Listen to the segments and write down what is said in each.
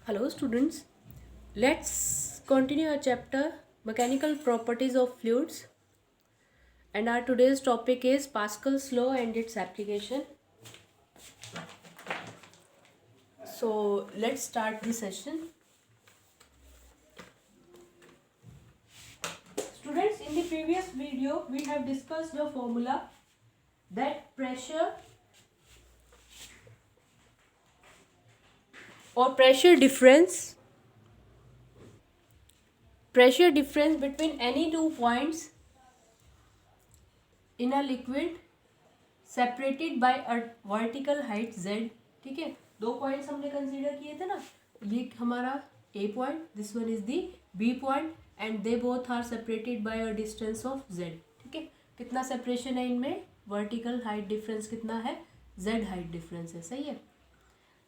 Hello students, let's continue our chapter Mechanical Properties of Fluids, and our today's topic is Pascal's law and its application. So let's start the session. Students, in the previous video we have discussed the formula that pressure or pressure difference between any two points in a liquid separated by a vertical height z. ठीक है, दो points हमने consider किए थे ना, ये हमारा A point, this one is the B point, and they both are separated by a distance of z. ठीक है, कितना सेपरेशन है इनमें? वर्टिकल हाइट डिफरेंस कितना है? z हाइट डिफरेंस है. सही है.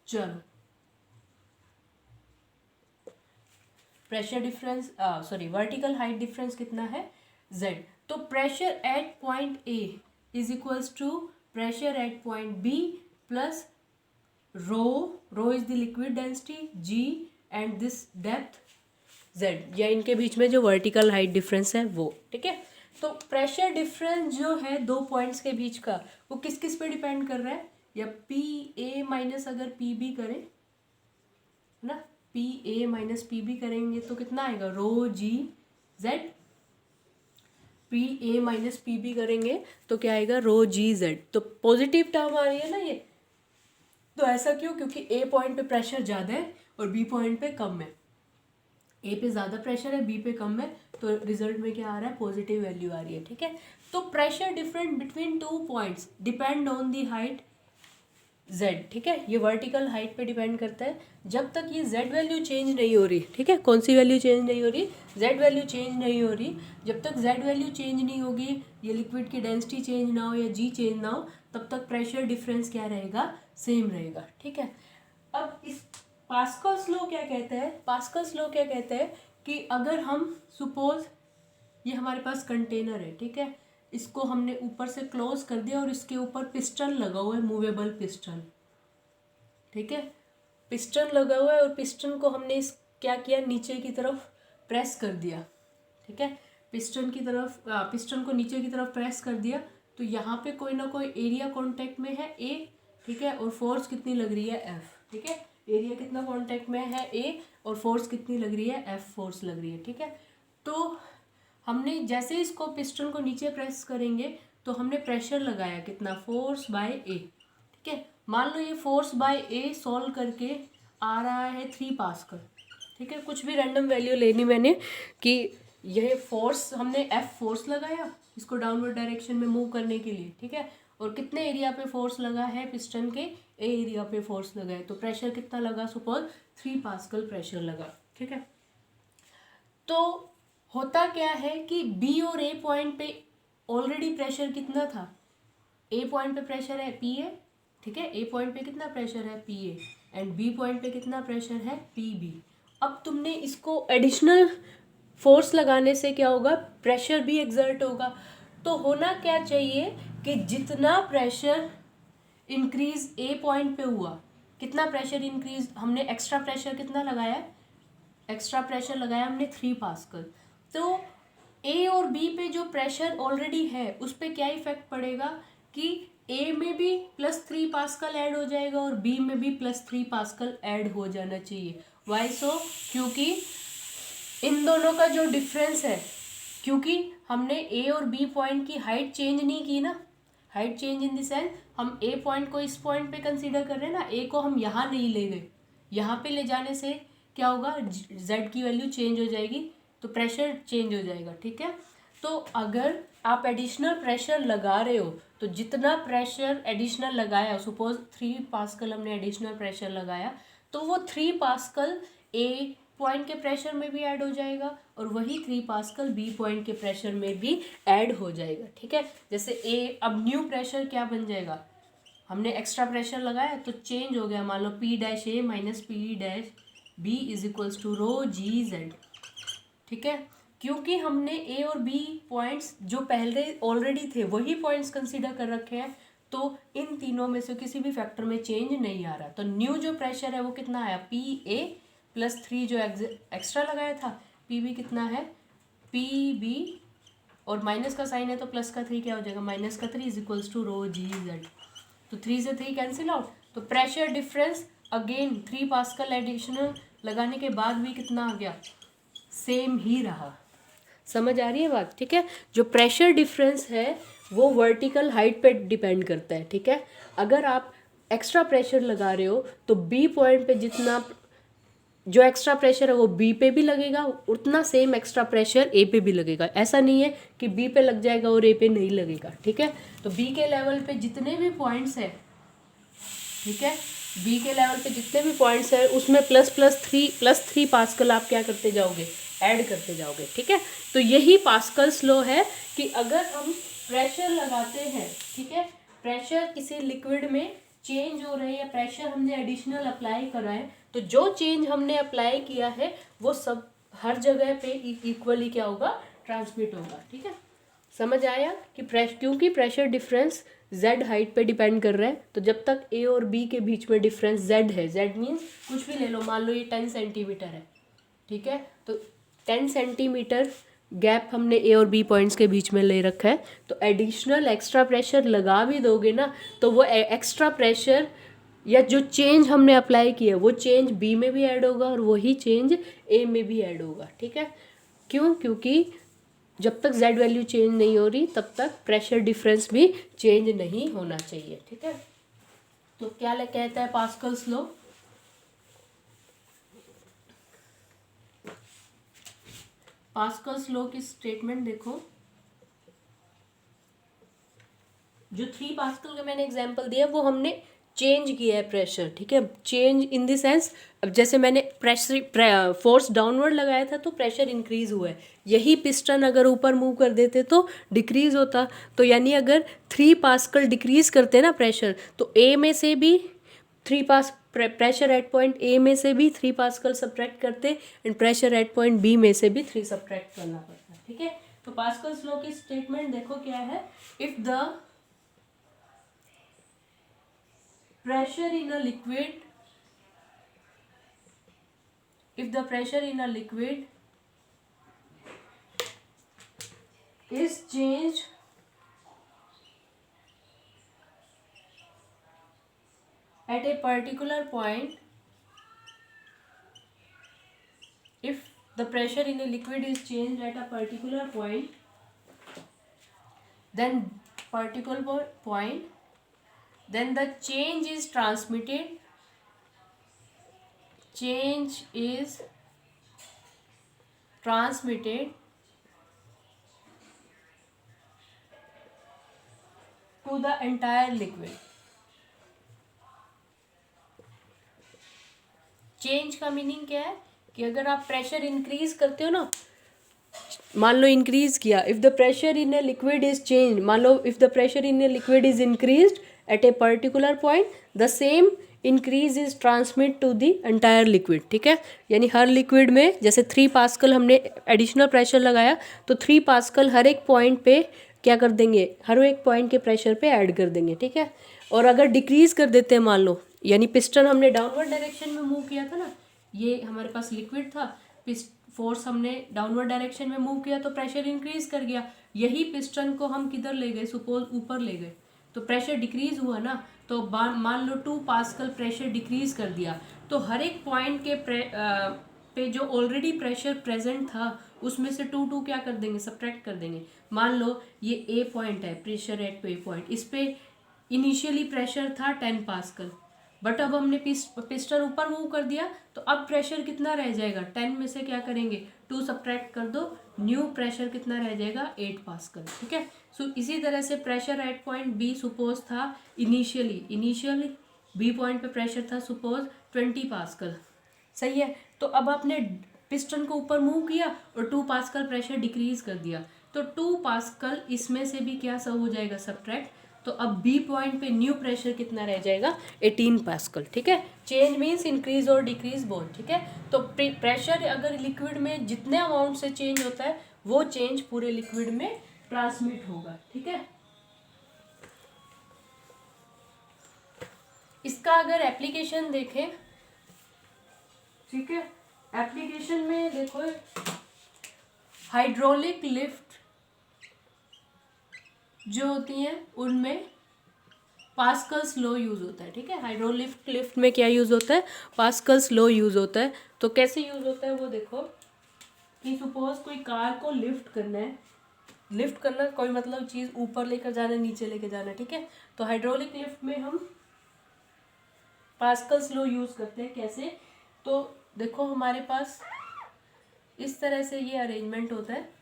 चलो, pressure difference vertical height difference कितना है? z. तो pressure at point A is equals to pressure at point B plus rho is the liquid density g and this depth z, या इनके बीच में जो वर्टिकल हाइट डिफरेंस है वो. ठीक है, तो प्रेशर डिफरेंस जो है दो पॉइंट्स के बीच का, वो किस किस पे डिपेंड कर रहा है? या पी ए माइनस अगर पी बी करें ना, P A minus P B करेंगे तो कितना आएगा? Rho ji z. P A minus P B करेंगे तो क्या आएगा? रो जी जेड. तो पॉजिटिव टर्म आ रही है ना ये. तो ऐसा क्यों? क्योंकि ए पॉइंट पे प्रेशर ज़्यादा है और बी पॉइंट पे कम है. ए पे ज़्यादा प्रेशर है, बी पे कम है, तो रिजल्ट में क्या आ रहा है? पॉजिटिव वैल्यू आ रही है. ठीक है, तो pressure different between two points depend on the height z. ठीक है, ये वर्टिकल हाइट पे डिपेंड करता है. जब तक ये z वैल्यू चेंज नहीं हो रही, ठीक है, कौन सी वैल्यू चेंज नहीं हो रही? z वैल्यू चेंज नहीं हो रही. जब तक z वैल्यू चेंज नहीं होगी, ये लिक्विड की डेंसिटी चेंज ना हो या g चेंज ना हो, तब तक प्रेशर डिफरेंस क्या रहेगा? सेम रहेगा. ठीक है, अब इस पास्कल्स लॉ क्या कहता है? पास्कल्स लॉ क्या कहता है कि अगर हम सपोज ये हमारे पास कंटेनर है, ठीक है, इसको हमने ऊपर से क्लोज कर दिया और इसके ऊपर पिस्टन लगा हुआ है, मूवेबल पिस्टन. ठीक है, पिस्टन लगा हुआ है और पिस्टन को हमने इस क्या किया? नीचे की तरफ प्रेस कर दिया. ठीक है, पिस्टन को नीचे की तरफ प्रेस कर दिया, तो यहाँ पे कोई ना कोई एरिया कांटेक्ट में है ए. ठीक है, और फोर्स कितनी लग रही है? एफ. ठीक है, एरिया कितना कांटेक्ट में है? ए, और फोर्स कितनी लग रही है? एफ फोर्स लग रही है. ठीक है, तो हमने जैसे इसको पिस्टन को नीचे प्रेस करेंगे तो हमने प्रेशर लगाया कितना? फोर्स बाय ए. ठीक है, मान लो ये फोर्स बाय ए सॉल्व करके आ रहा है 3 पास्कल. ठीक है, कुछ भी रैंडम वैल्यू लेनी मैंने कि यह फोर्स, हमने एफ फोर्स लगाया इसको डाउनवर्ड डायरेक्शन में मूव करने के लिए. ठीक है, और कितने एरिया पे फोर्स लगा है? पिस्टन के ए एरिया पे फोर्स लगा है, तो प्रेशर कितना लगा? सपोज 3 पास्कल प्रेशर लगा. ठीक है, तो होता क्या है कि बी और ए पॉइंट पे ऑलरेडी प्रेशर कितना था? ए पॉइंट पे प्रेशर है पी ए. ठीक है, ए पॉइंट पे कितना प्रेशर है? P A. And B point पे कितना प्रेशर है? P B. अब तुमने इसको एडिशनल फोर्स लगाने से क्या होगा? प्रेशर भी एक्सर्ट होगा. तो होना क्या चाहिए कि जितना प्रेशर इंक्रीज ए पॉइंट पे हुआ, कितना प्रेशर इंक्रीज, हमने एक्स्ट्रा प्रेशर कितना लगाया? एक्स्ट्रा प्रेशर लगाया हमने 3 पास्कल. तो ए और बी पे जो प्रेशर ऑलरेडी है उस पर क्या इफेक्ट पड़ेगा कि ए में भी +3 पास्कल ऐड हो जाएगा और बी में भी +3 पास्कल ऐड हो जाना चाहिए. वाई सो? क्योंकि इन दोनों का जो डिफरेंस है, क्योंकि हमने ए और बी पॉइंट की हाइट चेंज नहीं की ना. Height change in the sense हम ए पॉइंट को इस पॉइंट पे कंसीडर कर रहे हैं ना, ए को हम यहाँ नहीं ले गए. यहाँ पे ले जाने से क्या होगा? z की वैल्यू चेंज हो जाएगी, तो प्रेशर चेंज हो जाएगा. ठीक है, तो अगर आप एडिशनल प्रेशर लगा रहे हो तो जितना प्रेशर एडिशनल लगाया, सपोज 3 पास्कल हमने एडिशनल प्रेशर लगाया, तो वो 3 पास्कल ए पॉइंट के प्रेशर में भी ऐड हो जाएगा और वही 3 पास्कल बी पॉइंट के प्रेशर में भी ऐड हो जाएगा. ठीक है, जैसे ए, अब न्यू प्रेशर क्या बन जाएगा? हमने एक्स्ट्रा प्रेशर लगाया तो चेंज हो गया. मान लो P dash A minus P dash B is equals to rho ji z. ठीक है, क्योंकि हमने ए और बी पॉइंट्स जो पहले ऑलरेडी थे वही पॉइंट्स कंसीडर कर रखे हैं, तो इन तीनों में से किसी भी फैक्टर में चेंज नहीं आ रहा. तो न्यू जो प्रेशर है वो कितना आया? पी ए +3 जो एक्स्ट्रा लगाया था, पी बी कितना है, पी बी और माइनस का साइन है तो प्लस का 3 क्या हो जाएगा, -3 is equals to rho ji Z. तो 3 से 3 कैंसिल आउट, तो pressure difference again 3 pascal additional लगाने के बाद भी कितना आ गया, सेम ही रहा। समझ आ रही है बात, ठीक है। जो प्रेशर डिफरेंस है वो वर्टिकल हाइट पे डिपेंड करता है, ठीक है। अगर आप एक्स्ट्रा प्रेशर लगा रहे हो तो बी पॉइंट पे जितना जो एक्स्ट्रा प्रेशर है वो बी पे भी लगेगा, उतना सेम एक्स्ट्रा प्रेशर ए पे भी लगेगा। ऐसा नहीं है कि बी पे लग जाएगा और ए पे नहीं लगेगा, ठीक है। तो बी के लेवल पे जितने भी पॉइंट्स है, ठीक है, बी के लेवल पे जितने भी पॉइंट्स है उसमें +3 पास्कल आप क्या करते जाओगे, ऐड करते जाओगे, ठीक है। तो यही पास्कल्स लॉ है कि अगर हम प्रेशर लगाते हैं, ठीक है, प्रेशर किसी लिक्विड में चेंज हो रहा है या प्रेशर हमने एडिशनल अप्लाई करा है, तो जो चेंज हमने अप्लाई किया है वो सब हर जगह पे इक्वली क्या होगा, ट्रांसमिट होगा, ठीक है। समझ आया कि क्योंकि प्रेशर डिफरेंस z हाइट पे डिपेंड कर रहा है, तो जब तक a और b के बीच में डिफरेंस z है, z मीन्स कुछ भी ले लो, मान लो ये 10 सेंटीमीटर है, ठीक है, तो 10 सेंटीमीटर गैप हमने a और b पॉइंट्स के बीच में ले रखा है, तो एडिशनल एक्स्ट्रा प्रेशर लगा भी दोगे ना तो वो एक्स्ट्रा प्रेशर या जो चेंज हमने अप्लाई किया वो चेंज b में भी ऐड होगा और वही चेंज a में भी ऐड होगा, ठीक है। क्यों, क्योंकि जब तक z वैल्यू चेंज नहीं हो रही तब तक प्रेशर डिफरेंस भी चेंज नहीं होना चाहिए, ठीक है। तो क्या कहता है पास्कल्स लॉ, पास्कल्स लॉ की स्टेटमेंट देखो, जो 3 पास्कल का मैंने एग्जांपल दिया वो हमने चेंज किया है प्रेशर, ठीक है। चेंज इन द सेंस, अब जैसे मैंने प्रेशर फोर्स डाउनवर्ड लगाया था तो प्रेशर इंक्रीज हुआ है, यही पिस्टन अगर ऊपर मूव कर देते तो डिक्रीज होता। तो यानी अगर 3 पास्कल डिक्रीज करते ना प्रेशर, तो ए में से भी 3 प्रेशर एट पॉइंट ए में से भी 3 पास्कल सब्ट्रैक्ट करते and pressure at point B में से भी 3 सब्ट्रैक्ट करना पड़ता, ठीक है। तो पास्कल्स लॉ की स्टेटमेंट देखो क्या है, if the pressure in a liquid, if the pressure in a liquid is changed at a particular point, if the pressure in a liquid is changed at a particular point, then then the change is transmitted, to the entire liquid। Change का meaning क्या है कि अगर आप pressure increase करते हो ना, मान लो इंक्रीज किया, if the pressure in a liquid is change, मान लो if the pressure in a liquid is increased at a particular point, the same increase is transmit to the entire liquid, ठीक है। यानी हर लिक्विड में जैसे 3 pascal हमने additional pressure लगाया तो 3 पास्कल हर एक पॉइंट पे क्या कर देंगे, हर एक पॉइंट के प्रेशर पे ऐड कर देंगे, ठीक है। और अगर डिक्रीज कर देते हैं मान लो, यानी पिस्टन हमने डाउनवर्ड डायरेक्शन में मूव किया था ना, ये हमारे पास लिक्विड था, फोर्स हमने डाउनवर्ड डायरेक्शन में मूव किया तो प्रेशर इंक्रीज कर गया, यही पिस्टन को हम किधर ले गए, सपोज ऊपर ले गए तो प्रेशर डिक्रीज हुआ ना, तो मान लो 2 पास्कल प्रेशर डिक्रीज कर दिया, तो हर एक पॉइंट के पे जो ऑलरेडी प्रेशर प्रेजेंट था उसमें से 2 क्या कर देंगे, सब्ट्रैक्ट कर देंगे। मान लो ये ए पॉइंट है, प्रेशर एट ए पॉइंट, इस पे इनिशियली प्रेशर था 10 पास्कल, बट अब हमने पिस्टन ऊपर मूव कर दिया तो अब प्रेशर कितना रह जाएगा, 10 में से क्या करेंगे 2 सब्ट्रैक्ट कर दो, न्यू प्रेशर कितना रह जाएगा 8 पास्कल, ठीक है। सो इसी तरह से pressure at point B suppose था इनिशियली बी पॉइंट पे प्रेशर था सपोज 20 पास्कल, सही है। तो अब आपने पिस्टन को ऊपर मूव किया और 2 पास्कल प्रेशर डिक्रीज कर दिया, तो 2 पास्कल इसमें से भी क्या सब हो जाएगा, सब्ट्रैक्ट, तो अब बी पॉइंट पे न्यू प्रेशर कितना रह जाएगा 18 पास्कल, ठीक है। चेंज मीन्स इंक्रीज और डिक्रीज बोथ, ठीक है। तो प्रेशर अगर लिक्विड में जितने अमाउंट से चेंज होता है वो चेंज पूरे लिक्विड में ट्रांसमिट होगा, ठीक है। इसका अगर एप्लीकेशन देखें, ठीक है, एप्लीकेशन में देखो हाइड्रोलिक लिफ्ट जो होती हैं उनमें पास्कल्स लॉ यूज़ होता है, ठीक है। हाइड्रोलिक लिफ्ट में क्या यूज़ होता है, पास्कल्स लॉ यूज़ होता है। तो कैसे यूज़ होता है वो देखो कि सपोज कोई कार को लिफ्ट करना है, लिफ्ट करना कोई मतलब चीज़ ऊपर लेकर जाना, नीचे लेकर जाना, ठीक है। तो हाइड्रोलिक लिफ्ट में हम पास्कल्स लॉ यूज़ करते हैं। कैसे, तो देखो हमारे पास इस तरह से ये अरेंजमेंट होता है।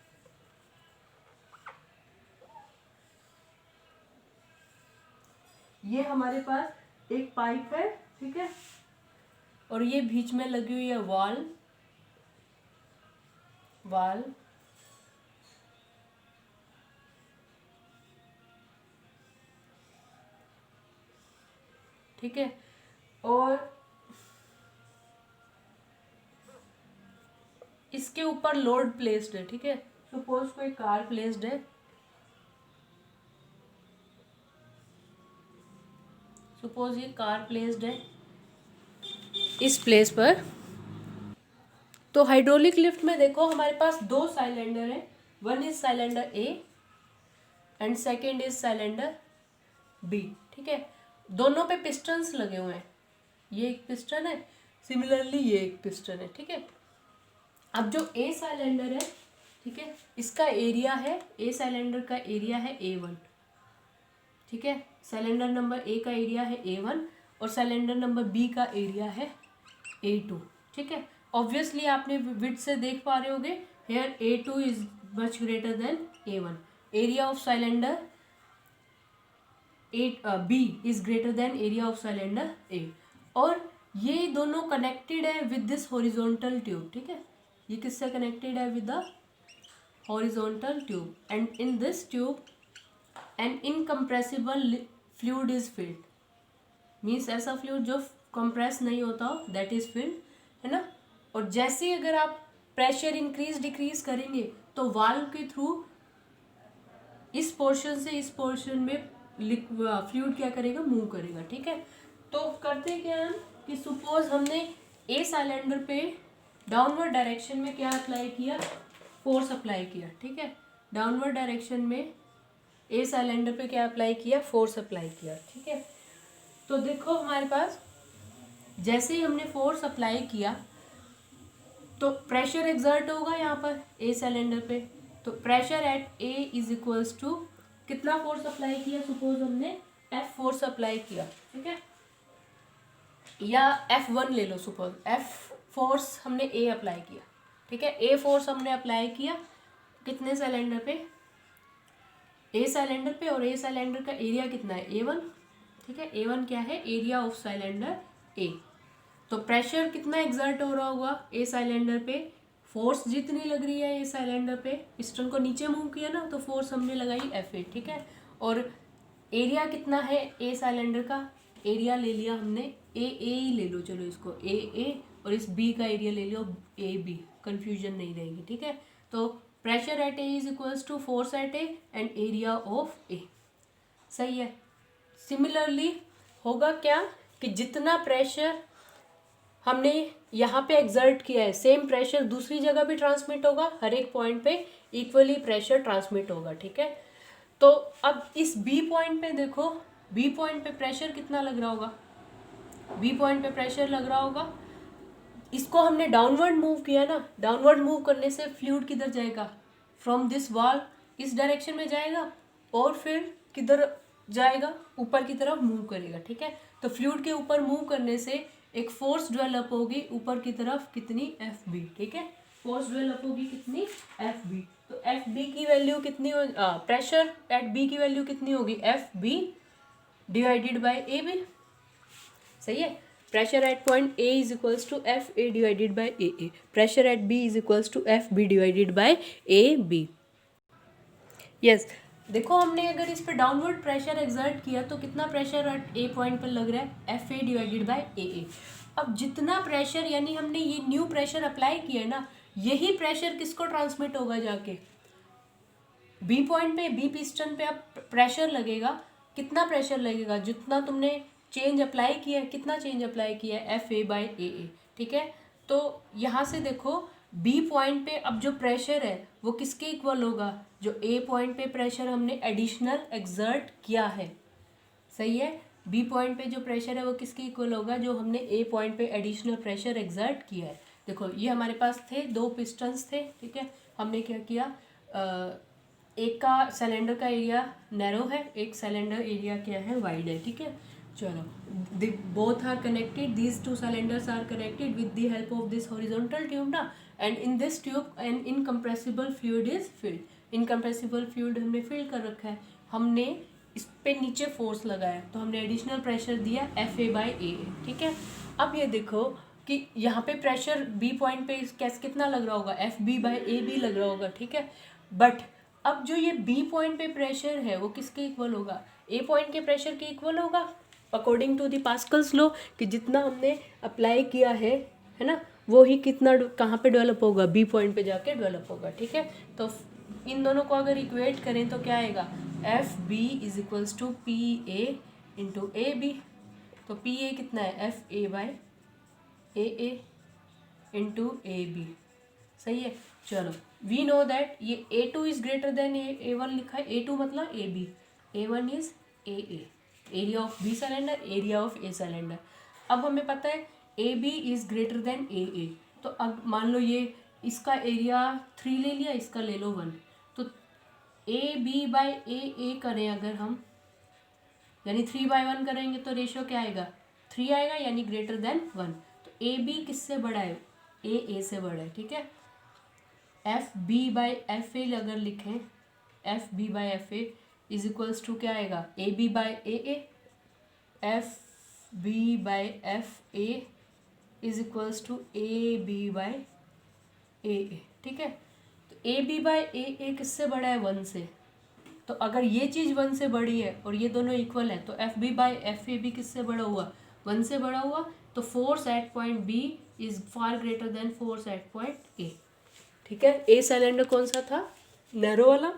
ये हमारे पास एक पाइप है, ठीक है, और ये बीच में लगी हुई है वाल, ठीक है। और इसके ऊपर लोड प्लेस्ड है, ठीक है। सपोज कोई कार प्लेस्ड है, सपोज ये कार प्लेस्ड है इस प्लेस पर। तो हाइड्रोलिक लिफ्ट में देखो हमारे पास दो साइलेंडर है, one is cylinder A and second is cylinder B, ठीक है। दोनों पे पिस्टन्स लगे हुए हैं, ये एक पिस्टन है, सिमिलरली ये एक पिस्टन है, ठीक है। अब जो ए सिलेंडर है, ठीक है, इसका एरिया है, ए सिलेंडर का एरिया है A1, ठीक है। सिलेंडर नंबर ए का एरिया है A1 और सिलेंडर नंबर बी का एरिया है A2, ठीक है। ऑब्वियसली आपने विड्थ से देख पा रहे होगे, here A2 is much greater than A1। Area of cylinder B is greater than area of cylinder A, और ये दोनों कनेक्टेड है विद दिस हॉरिजॉन्टल ट्यूब, ठीक है। ये किससे कनेक्टेड है, with the horizontal tube, and in this tube an incompressible fluid is filled, means ऐसा फ्लूइड जो कंप्रेस नहीं होता हो, दैट इज फिल्ड, है ना। और जैसे ही अगर आप प्रेशर इंक्रीज डिक्रीज करेंगे तो वाल्व के थ्रू इस पोर्शन से इस पोर्शन में फ्लूइड क्या करेगा, मूव करेगा, ठीक है। तो करते क्या हम कि सपोज हमने ए सिलेंडर पे डाउनवर्ड डायरेक्शन में क्या अप्लाई किया, फोर्स अप्लाई किया, ठीक है। डाउनवर्ड डायरेक्शन में ए सिलेंडर पे क्या अप्लाई किया, फोर्स अप्लाई किया, ठीक है। तो देखो हमारे पास जैसे ही हमने फोर्स अप्लाई किया तो प्रेशर एक्सर्ट होगा यहाँ पर ए सिलेंडर पे। तो pressure at A is equals to कितना फोर्स अप्लाई किया, सपोज हमने F फोर्स अप्लाई किया, ठीक है, या F1 ले लो, सपोज F फोर्स हमने ए अप्लाई किया, ठीक है। ए फोर्स हमने अप्लाई किया कितने सिलेंडर पे, ए सिलेंडर पे, और ए सिलेंडर का एरिया कितना है, A1, ठीक है। A1 क्या है, एरिया ऑफ सिलेंडर A। तो प्रेशर कितना एग्जर्ट हो रहा होगा ए सिलेंडर पे, फोर्स जितनी लग रही है ए सिलेंडर पे, पिस्टन को नीचे मूव किया ना तो फोर्स हमने लगाई F8, ठीक है। और एरिया कितना है ए सिलेंडर का, एरिया ले लिया हमने ए ही ले लो, चलो इसको ए, और इस बी का एरिया ले लो AB, कंफ्यूजन नहीं रहेगी, ठीक है। तो pressure at A is equals to force at A and area of A, सही है। सिमिलरली होगा क्या कि जितना प्रेशर हमने यहाँ पे एक्सर्ट किया है, सेम प्रेशर दूसरी जगह भी ट्रांसमिट होगा, हर एक पॉइंट पे इक्वली प्रेशर ट्रांसमिट होगा, ठीक है। तो अब इस बी पॉइंट पे देखो, बी पॉइंट पे प्रेशर कितना लग रहा होगा, बी पॉइंट पे प्रेशर लग रहा होगा, इसको हमने डाउनवर्ड मूव किया ना, डाउनवर्ड मूव करने से फ्लूइड किधर जाएगा, फ्रॉम दिस वॉल इस डायरेक्शन में जाएगा, और फिर किधर जाएगा, ऊपर की तरफ मूव करेगा, ठीक है। तो फ्लूइड के ऊपर मूव करने से एक फोर्स डेवलप होगी ऊपर की तरफ, कितनी, FB, ठीक है। फोर्स डेवलप होगी कितनी, FB। तो FB की वैल्यू कितनी हो, प्रेशर एट B की वैल्यू कितनी होगी, FB डिवाइडेड बाय AB, सही है। Pressure at point A is equals to FA divided by AA, pressure at B is equals to FB divided by AB। Yes, देखो हमने अगर इस पर डाउनवर्ड प्रेशर एक्सर्ट किया तो कितना प्रेशर एट ए पॉइंट पर लग रहा है, FA डिवाइडेड बाय AA। अब जितना प्रेशर, यानी हमने ये न्यू प्रेशर अप्लाई किया है ना, यही प्रेशर किसको ट्रांसमिट होगा जाके, बी पॉइंट पे, बी पिस्टन पे अब प्रेशर लगेगा, कितना प्रेशर लगेगा, जितना तुमने चेंज अप्लाई किया है, कितना चेंज अप्लाई किया है, FA बाय AA, ठीक है। तो यहाँ से देखो बी पॉइंट पे अब जो प्रेशर है वो किसके इक्वल होगा, जो ए पॉइंट पे प्रेशर हमने एडिशनल एक्सर्ट किया है, सही है। बी पॉइंट पे जो प्रेशर है वो किसके इक्वल होगा, जो हमने ए पॉइंट पे एडिशनल प्रेशर एक्सर्ट किया है। देखो ये हमारे पास थे 2 पिस्टन्स थे, ठीक है। हमने क्या किया, एक का सिलेंडर का एरिया नैरो है, एक सिलेंडर एरिया क्या है, वाइड है, ठीक है। चलो, both are connected, these two cylinders are connected with the help of this horizontal tube ना, and in this tube an incompressible fluid is filled. Incompressible fluid हमने फिल कर रखा है, हमने इस पे नीचे फोर्स लगाया तो हमने एडिशनल प्रेशर दिया FA/AA, ठीक है। अब ये देखो कि यहाँ पे प्रेशर बी पॉइंट पे कैसे कितना लग रहा होगा, FB/AB लग रहा होगा, ठीक है। बट अब जो ये बी पॉइंट पे प्रेशर है वो किसके इक्वल होगा, ए पॉइंट के प्रेशर के इक्वल होगा, according to the Pascal's law, कि जितना हमने अप्लाई किया है ना, वो ही कितना कहाँ पे डेवलप होगा, बी पॉइंट पे जाके डेवलप होगा, ठीक है। तो इन दोनों को अगर इक्वेट करें तो क्या आएगा, FB is equals to PA into AB। तो PA कितना है, FA/AA इंटू AB, सही है। चलो, वी नो दैट ये A2 is greater than A1 लिखा है, A2 मतलब AB, A1 is AA, area of B cylinder, area of A cylinder. अब हमें पता है AB is greater than AA, तो अब मान लो ये इसका एरिया 3 ले लिया, इसका ले लो 1, तो AB/AA करें अगर हम, यानी 3/1 करेंगे तो रेशियो क्या आएगा, 3 आएगा, यानी ग्रेटर देन 1। तो AB किससे बड़ा है, AA से बड़ा है, ठीक है। FB/FA अगर लिखें, FB/FA इज इक्वल्स टू क्या आएगा, AB/AA, FB/FA is equals to AB/AA, ठीक है। तो AB/AA किससे बड़ा है, 1 से, तो अगर ये चीज़ 1 से बड़ी है और ये दोनों इक्वल है तो FB/FA भी किससे बड़ा हुआ, 1 से बड़ा हुआ। तो force at point B is far greater than force at point A, ठीक है। ए सिलेंडर कौन सा था, नैरो वाला,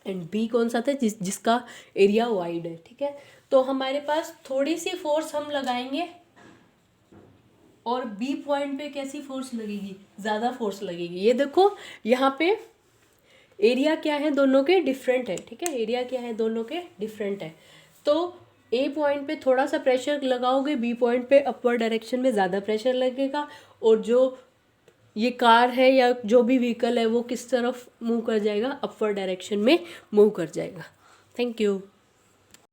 एंड बी कौन सा था, जिसका एरिया वाइड है, ठीक है। तो हमारे पास थोड़ी सी फोर्स हम लगाएंगे और बी पॉइंट पे कैसी फोर्स लगेगी, ज़्यादा फोर्स लगेगी। ये देखो यहाँ पे एरिया क्या है, दोनों के डिफरेंट है, ठीक है, एरिया क्या है, दोनों के डिफरेंट है। तो ए पॉइंट पे थोड़ा सा प्रेशर लगाओगे, बी पॉइंट पे अपवर्ड डायरेक्शन में ज़्यादा प्रेशर लगेगा, और जो ये कार है या जो भी व्हीकल है वो किस तरफ मूव कर जाएगा, अपवर्ड डायरेक्शन में मूव कर जाएगा। Thank you.